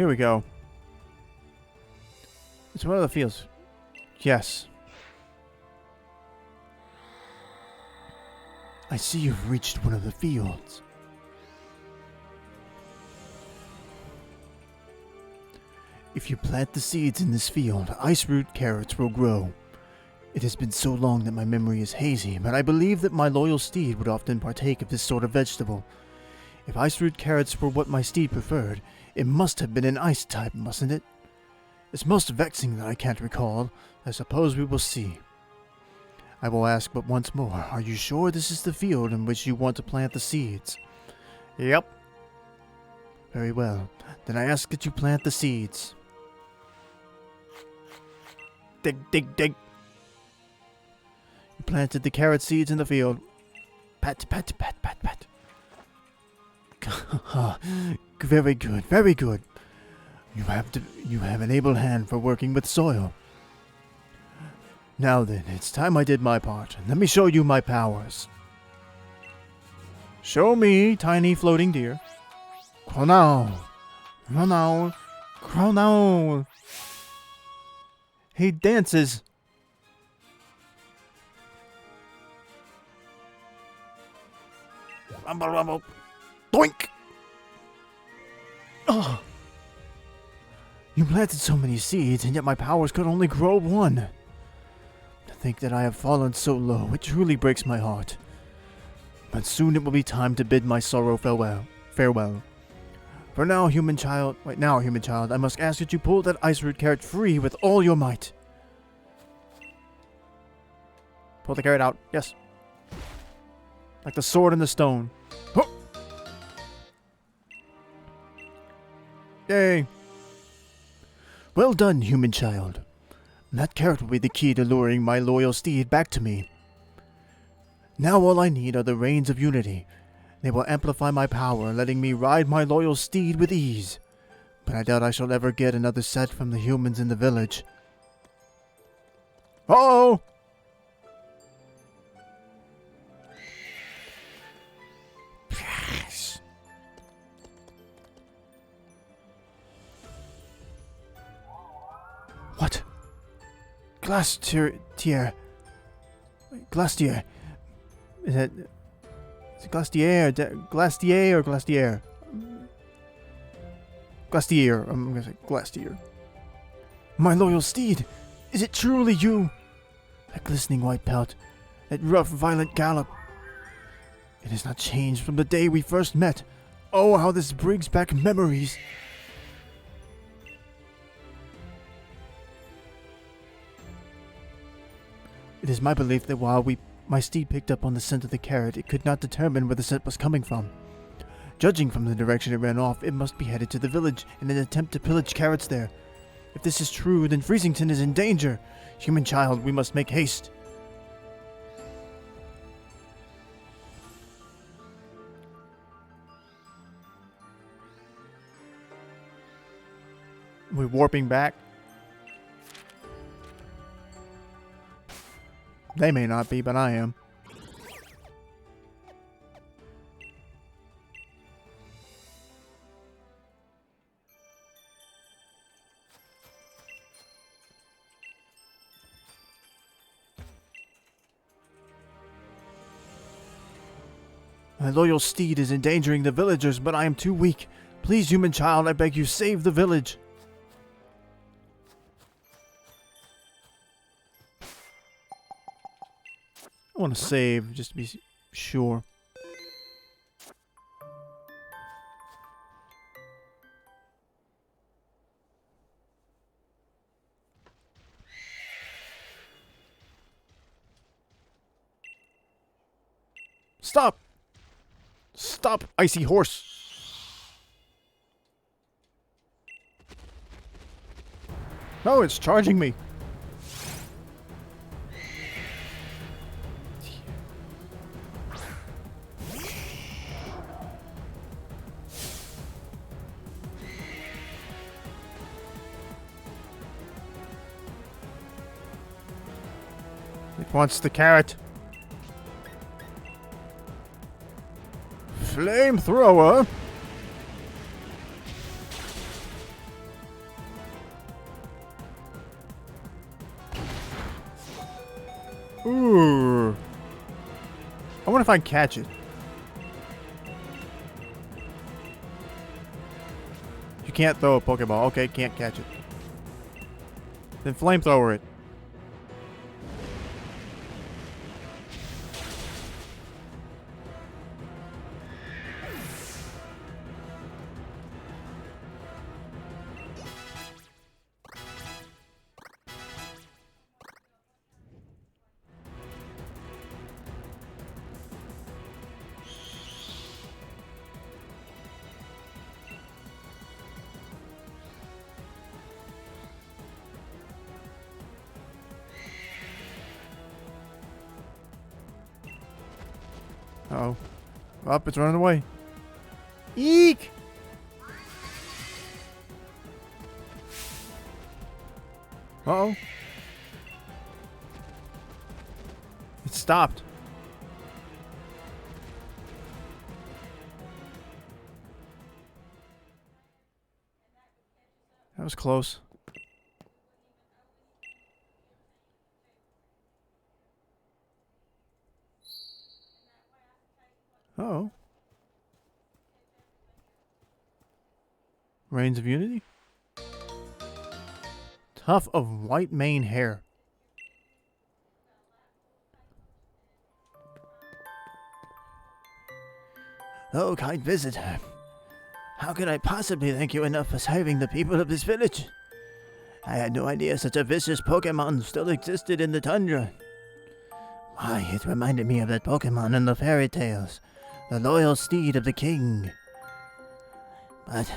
Here we go. It's one of the fields. Yes. I see you've reached one of the fields. If you plant the seeds in this field, ice root carrots will grow. It has been so long that my memory is hazy, but I believe that my loyal steed would often partake of this sort of vegetable. If ice root carrots were what my steed preferred, it must have been an ice type, mustn't it? It's most vexing that I can't recall. I suppose we will see. I will ask but once more, are you sure this is the field in which you want to plant the seeds? Yep. Very well. Then I ask that you plant the seeds. Dig, dig, dig. You planted the carrot seeds in the field. Pat, pat, pat, pat, pat. Very good, very good. You have an able hand for working with soil. Now then, it's time I did my part. Let me show you my powers. Show me, tiny floating deer. Chrono. Chrono. Chrono. He dances. Rumble, rumble. Doink! Oh. You planted so many seeds, and yet my powers could only grow one. To think that I have fallen so low, it truly breaks my heart. But soon it will be time to bid my sorrow farewell. For now, human child, I must ask that you pull that ice root carrot free with all your might. Pull the carrot out, yes. Like the sword in the stone. Oh. Yay. Well done, human child. That carrot will be the key to luring my loyal steed back to me. Now all I need are the reins of unity. They will amplify my power, letting me ride my loyal steed with ease. But I doubt I shall ever get another set from the humans in the village. Uh-oh! Yes. What? Glastier. Is it Glastier? Glastier or Glastier? Glastier. I'm gonna say Glastier. My loyal steed! Is it truly you? That glistening white pelt. That rough, violent gallop. It has not changed from the day we first met. Oh, how this brings back memories. It is my belief that while my steed picked up on the scent of the carrot, it could not determine where the scent was coming from. Judging from the direction it ran off, it must be headed to the village in an attempt to pillage carrots there. If this is true, then Freezington is in danger. Human child, we must make haste. We're warping back. They may not be, but I am. My loyal steed is endangering the villagers, but I am too weak. Please, human child, I beg you, save the village. I want to save, just to be sure. Stop! Stop, icy horse! No, it's charging me. It wants the carrot. Flamethrower. Ooh. I wonder if I can catch it. You can't throw a Pokeball. Okay, can't catch it. Then flamethrower it. Uh-oh. Up, it's running away. Eek! Uh-oh. It stopped. That was close. Uh-oh. Reigns of Unity? Tuft of white mane hair. Oh, kind visitor. How could I possibly thank you enough for saving the people of this village? I had no idea such a vicious Pokemon still existed in the tundra. Why, it reminded me of that Pokemon in the fairy tales. The loyal steed of the king. But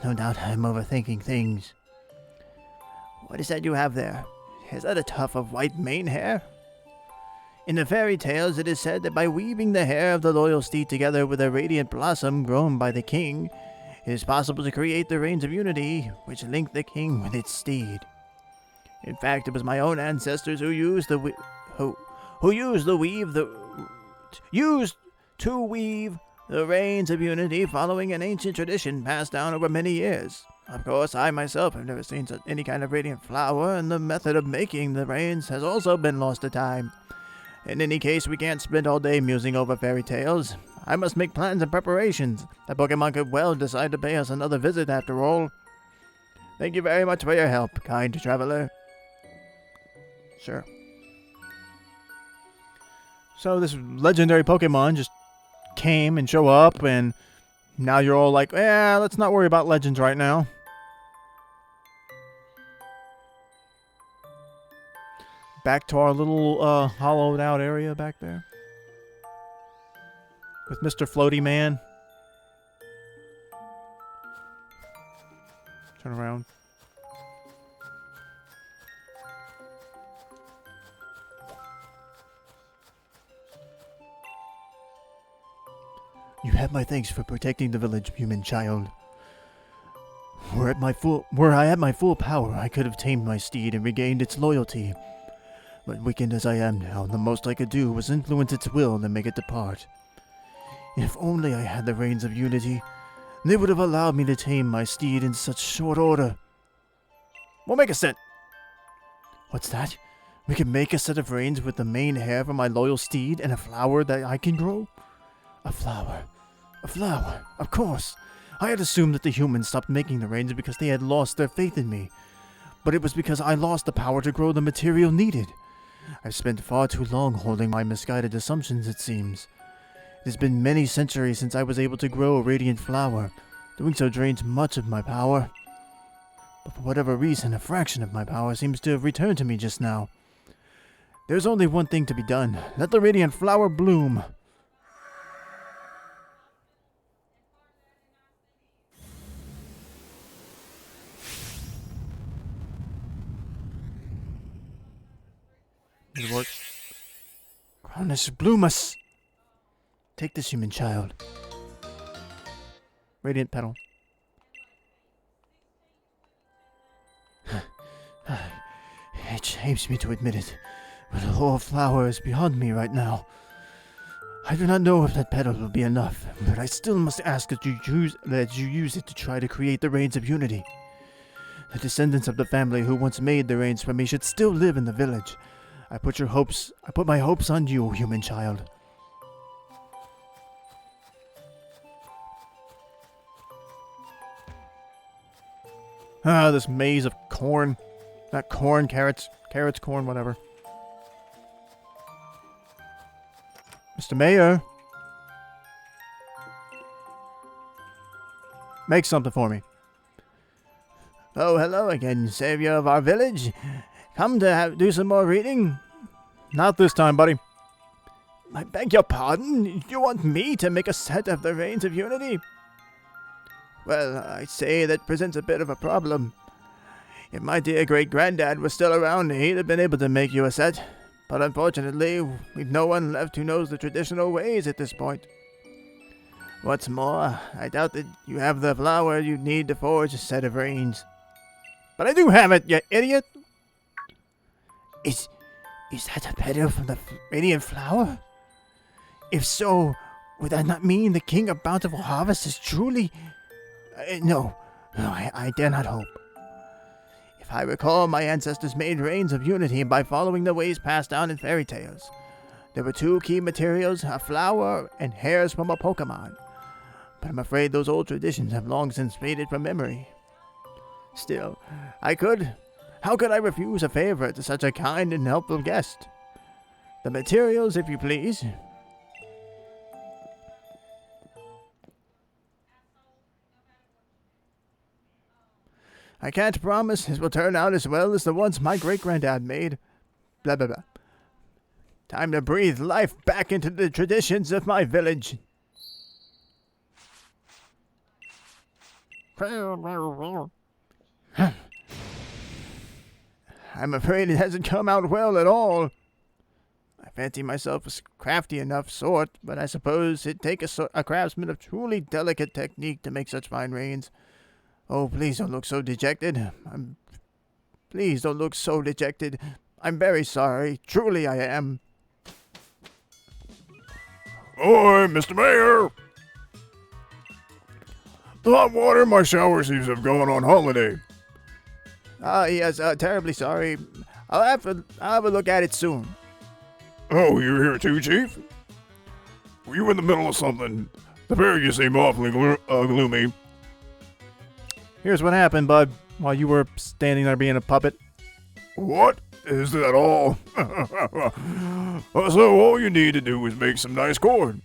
no doubt I'm overthinking things. What is that you have there? Is that a tuft of white mane hair? In the fairy tales, it is said that by weaving the hair of the loyal steed together with a radiant blossom grown by the king, it is possible to create the reigns of unity, which link the king with its steed. In fact, it was my own ancestors who used to weave the reigns of unity following an ancient tradition passed down over many years. Of course, I myself have never seen any kind of radiant flower, and the method of making the reigns has also been lost to time. In any case, we can't spend all day musing over fairy tales. I must make plans and preparations. That Pokemon could well decide to pay us another visit after all. Thank you very much for your help, kind traveler. Sure. So this legendary Pokemon just came and show up, and now you're all like, let's not worry about legends right now. Back to our little hollowed out area back there. With Mr. Floaty Man. Turn around. You have my thanks for protecting the village, human child. Were I at my full power, I could have tamed my steed and regained its loyalty. But weakened as I am now, the most I could do was influence its will and make it depart. If only I had the reins of unity, they would have allowed me to tame my steed in such short order. We'll make a set. What's that? We can make a set of reins with the mane hair for my loyal steed and a flower that I can grow? A flower. A flower. Of course. I had assumed that the humans stopped making the reins because they had lost their faith in me. But it was because I lost the power to grow the material needed. I've spent far too long holding my misguided assumptions, it seems. It has been many centuries since I was able to grow a radiant flower. Doing so drains much of my power. But for whatever reason, a fraction of my power seems to have returned to me just now. There's only one thing to be done. Let the radiant flower bloom. Good work. Cronus Bloomus. Take this, human child. Radiant petal. It shames me to admit it, but a whole flower is beyond me right now. I do not know if that petal will be enough, but I still must ask that you use it to try to create the reins of unity. The descendants of the family who once made the reins for me should still live in the village. I put my hopes on you, human child. Ah, this maze of corn. Not corn, carrots, corn, whatever. Mr. Mayor. Make something for me. Oh, hello again, savior of our village. Come to do some more reading? Not this time, buddy. I beg your pardon? You want me to make a set of the Reigns of Unity? Well, I say that presents a bit of a problem. If my dear great-granddad was still around, he'd have been able to make you a set. But unfortunately, we've no one left who knows the traditional ways at this point. What's more, I doubt that you have the flour you need to forge a set of reins. But I do have it, you idiot! Is that a petal from the radiant flower? If so, would that not mean the King of Bountiful Harvest is truly... No, I dare not hope. If I recall, my ancestors made Reigns of Unity by following the ways passed down in fairy tales. There were two key materials, a flower and hairs from a Pokemon. But I'm afraid those old traditions have long since faded from memory. Still, how could I refuse a favor to such a kind and helpful guest? The materials, if you please. I can't promise it will turn out as well as the ones my great-granddad made. Blah, blah, blah. Time to breathe life back into the traditions of my village. I'm afraid it hasn't come out well at all. I fancy myself a crafty enough sort, but I suppose it'd take a craftsman of truly delicate technique to make such fine reins. Oh, please don't look so dejected. Please don't look so dejected. I'm very sorry. Truly I am. Oi, Mr. Mayor! The hot water in my shower seems to have gone on holiday. Yes, terribly sorry. I'll have a look at it soon. Oh, you're here too, Chief? Were you in the middle of something? The pair of you seem awfully gloomy. Here's what happened, bud, while you were standing there being a puppet. What? Is that all? So all you need to do is make some nice cord.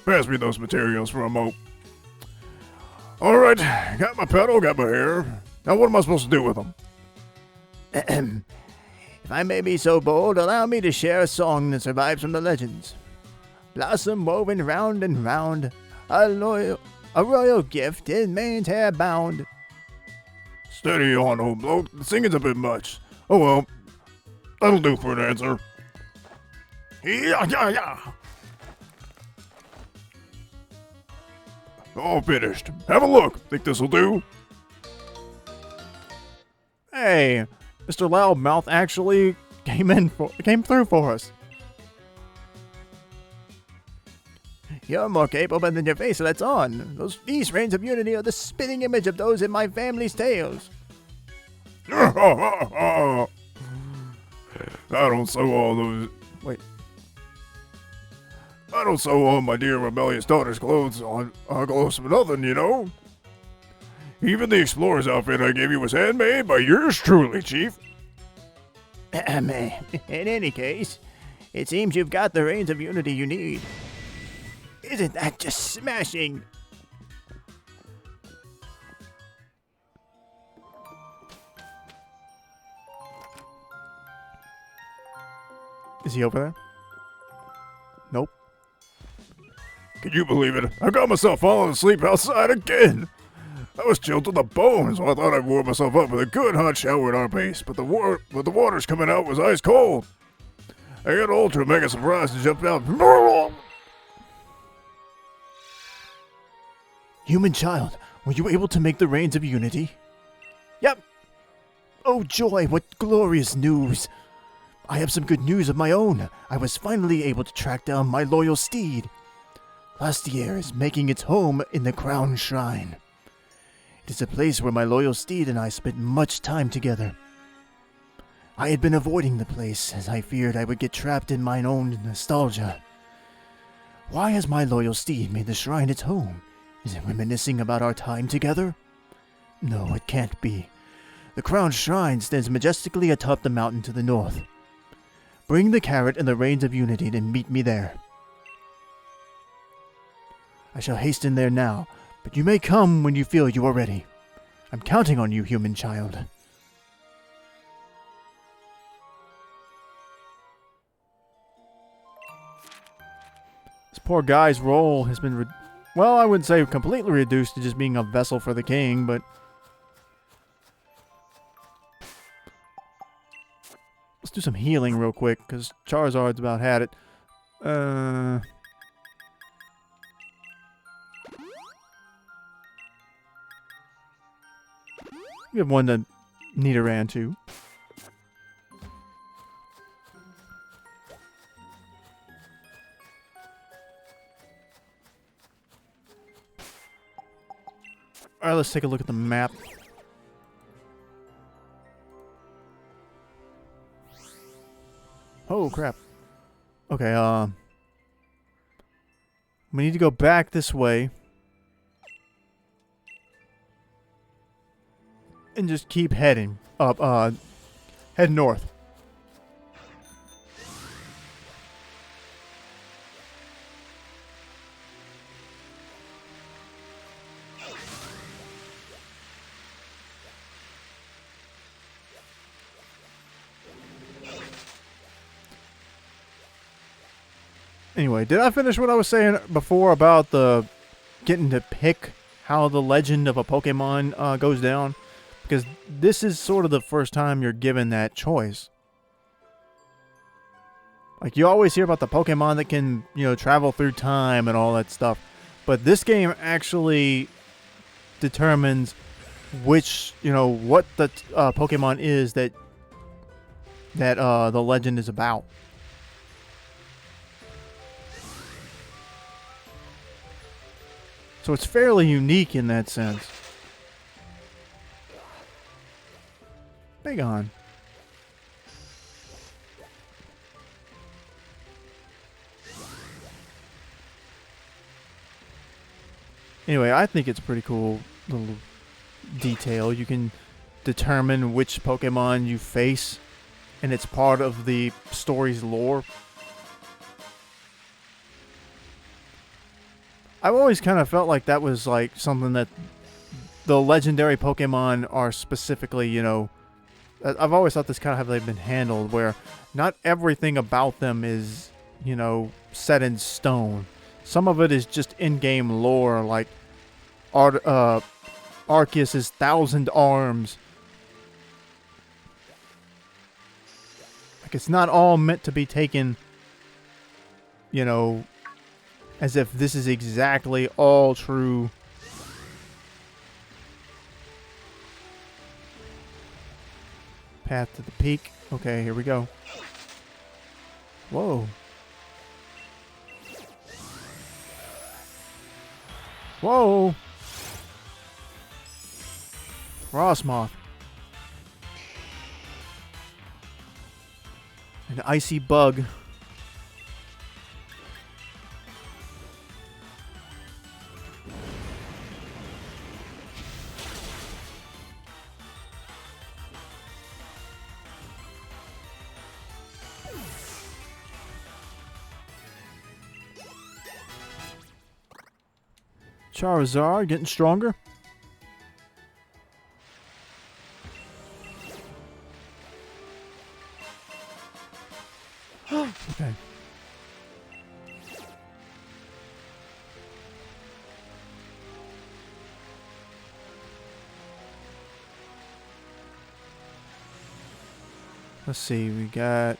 Pass me those materials for a mo. Alright, got my pedal, got my hair. Now what am I supposed to do with them? If I may be so bold, allow me to share a song that survives from the legends. Blossom woven round and round, a royal gift in mane's hair bound. Steady on, old bloke. The singing's a bit much. Oh well. That'll do for an answer. Yeah. All finished. Have a look. Think this'll do? Hey, Mr. Loudmouth actually came through for us. You're more capable than your face lets on. These Reigns of Unity are the spitting image of those in my family's tales. I don't sew all those... Wait. I don't sew all my dear rebellious daughter's clothes on close for nothing, you know? Even the explorer's outfit I gave you was handmade by yours truly, Chief. In any case, it seems you've got the Reigns of Unity you need. Isn't that just smashing? Is he over there? Nope. Can you believe it? I got myself falling asleep outside again. I was chilled to the bone, so I thought I'd warm myself up with a good hot shower at our base, but the water's coming out was ice cold. I got ultra mega surprised and jumped out. Human child, were you able to make the Reigns of Unity? Yep. Oh joy, what glorious news! I have some good news of my own. I was finally able to track down my loyal Steed. Lastier is making its home in the Crown Shrine. It is a place where my loyal Steed and I spent much time together. I had been avoiding the place, as I feared I would get trapped in mine own nostalgia. Why has my loyal steed made the shrine its home? Is it reminiscing about our time together? No, it can't be. The crowned shrine stands majestically atop the mountain to the north. Bring the carrot and the reins of unity and meet me there. I shall hasten there now, but you may come when you feel you are ready. I'm counting on you, human child. This poor guy's role has been, well, I wouldn't say completely reduced to just being a vessel for the king, but let's do some healing real quick, because Charizard's about had it. We have one to Nidoran too. Alright, let's take a look at the map. Oh, crap. Okay, we need to go back this way. And just keep heading up, head north. Anyway, did I finish what I was saying before about the getting to pick how the legend of a Pokemon goes down? Because this is sort of the first time you're given that choice. Like, you always hear about the Pokemon that can, you know, travel through time and all that stuff. But this game actually determines which, you know, what the Pokemon is that the legend is about. So it's fairly unique in that sense. Big on. Anyway, I think it's a pretty cool little detail. You can determine which Pokemon you face, and it's part of the story's lore. I've always kind of felt like that was like something that the legendary Pokemon are specifically, you know, I've always thought this kind of how they've been handled, where not everything about them is, you know, set in stone. Some of it is just in-game lore, like Arceus' 1,000 arms. Like, it's not all meant to be taken, you know, as if this is exactly all true. Path to the peak. Okay, here we go. Whoa. Whoa. Frostmoth. An icy bug. Charizard getting stronger. Okay. Let's see, we got